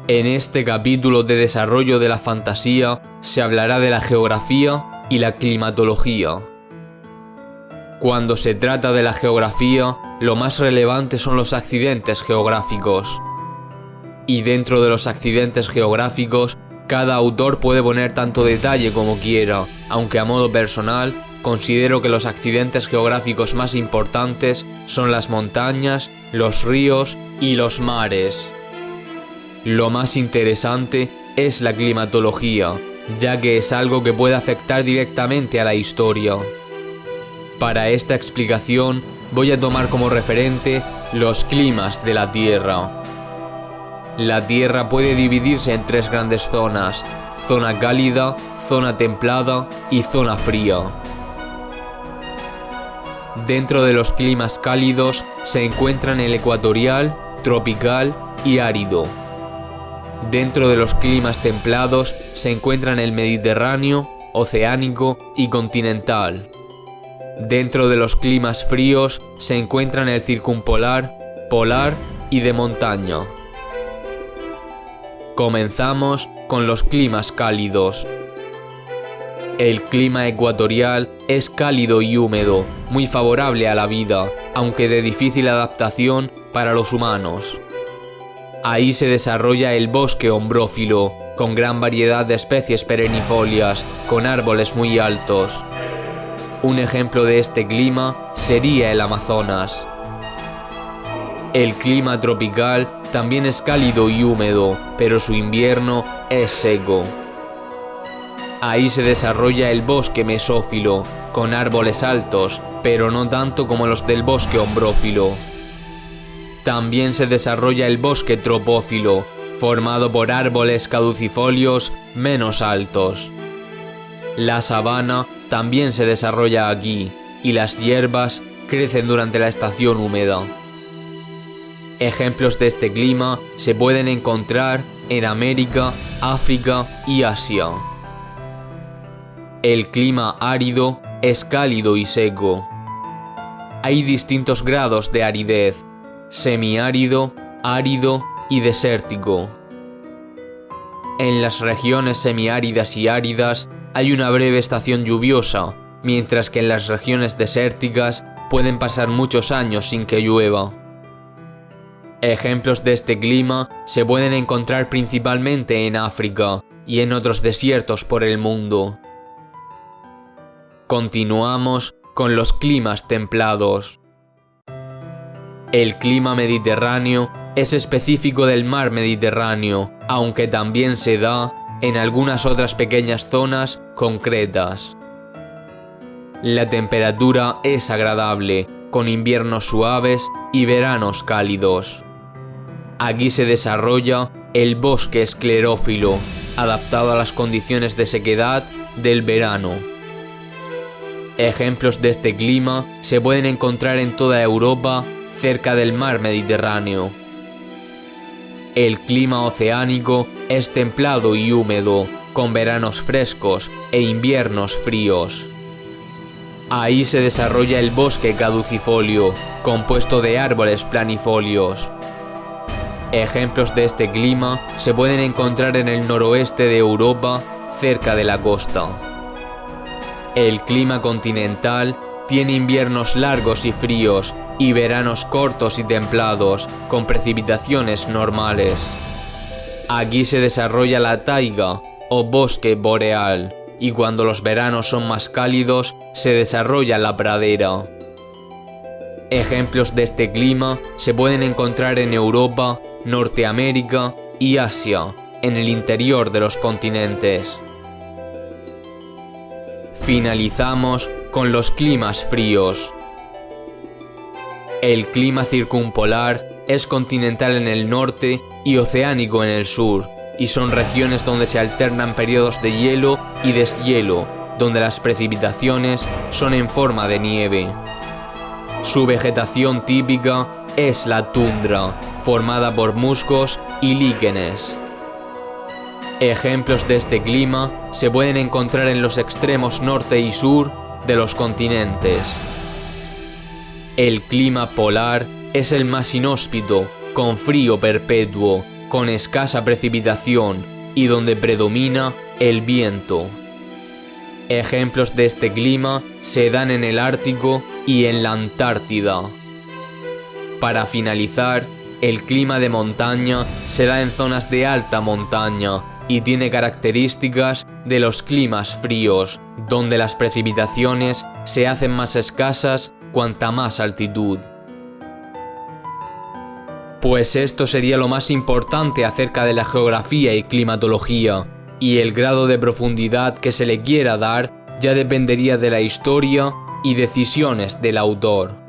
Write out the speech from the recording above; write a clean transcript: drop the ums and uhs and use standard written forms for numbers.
En este capítulo de desarrollo de la fantasía se hablará de la geografía y la climatología. Cuando se trata de la geografía, lo más relevante son los accidentes geográficos. Y dentro de los accidentes geográficos, cada autor puede poner tanto detalle como quiera, aunque a modo personal, considero que los accidentes geográficos más importantes son las montañas, los ríos y los mares. Lo más interesante es la climatología, ya que es algo que puede afectar directamente a la historia. Para esta explicación voy a tomar como referente los climas de la Tierra. La Tierra puede dividirse en tres grandes zonas: zona cálida, zona templada y zona fría. Dentro de los climas cálidos se encuentran el ecuatorial, tropical y árido. Dentro de los climas templados se encuentran el mediterráneo, oceánico y continental. Dentro de los climas fríos se encuentran el circumpolar, polar y de montaña. Comenzamos con los climas cálidos. El clima ecuatorial es cálido y húmedo, muy favorable a la vida, aunque de difícil adaptación para los humanos. Ahí se desarrolla el bosque ombrófilo, con gran variedad de especies perennifolias, con árboles muy altos. Un ejemplo de este clima sería el Amazonas. El clima tropical también es cálido y húmedo, pero su invierno es seco. Ahí se desarrolla el bosque mesófilo, con árboles altos, pero no tanto como los del bosque ombrófilo. También se desarrolla el bosque tropófilo, formado por árboles caducifolios menos altos. La sabana también se desarrolla aquí, y las hierbas crecen durante la estación húmeda. Ejemplos de este clima se pueden encontrar en América, África y Asia. El clima árido es cálido y seco. Hay distintos grados de aridez: semiárido, árido y desértico. En las regiones semiáridas y áridas hay una breve estación lluviosa, mientras que en las regiones desérticas pueden pasar muchos años sin que llueva. Ejemplos de este clima se pueden encontrar principalmente en África y en otros desiertos por el mundo. Continuamos con los climas templados. El clima mediterráneo es específico del mar Mediterráneo, aunque también se da en algunas otras pequeñas zonas concretas. La temperatura es agradable, con inviernos suaves y veranos cálidos. Aquí se desarrolla el bosque esclerófilo, adaptado a las condiciones de sequedad del verano. Ejemplos de este clima se pueden encontrar en toda Europa, cerca del mar Mediterráneo. El clima oceánico es templado y húmedo, con veranos frescos e inviernos fríos. Ahí se desarrolla el bosque caducifolio, compuesto de árboles planifolios. Ejemplos de este clima se pueden encontrar en el noroeste de Europa, cerca de la costa. El clima continental tiene inviernos largos y fríos y veranos cortos y templados, con precipitaciones normales. Aquí se desarrolla la taiga o bosque boreal, y cuando los veranos son más cálidos, se desarrolla la pradera. Ejemplos de este clima se pueden encontrar en Europa, Norteamérica y Asia, en el interior de los continentes. Finalizamos con los climas fríos. El clima circumpolar es continental en el norte y oceánico en el sur, y son regiones donde se alternan periodos de hielo y deshielo, donde las precipitaciones son en forma de nieve. Su vegetación típica es la tundra, formada por musgos y líquenes. Ejemplos de este clima se pueden encontrar en los extremos norte y sur de los continentes. El clima polar es el más inhóspito, con frío perpetuo, con escasa precipitación y donde predomina el viento. Ejemplos de este clima se dan en el Ártico y en la Antártida. Para finalizar, el clima de montaña se da en zonas de alta montaña y tiene características de los climas fríos, donde las precipitaciones se hacen más escasas cuanta más altitud. Pues esto sería lo más importante acerca de la geografía y climatología, y el grado de profundidad que se le quiera dar ya dependería de la historia y decisiones del autor.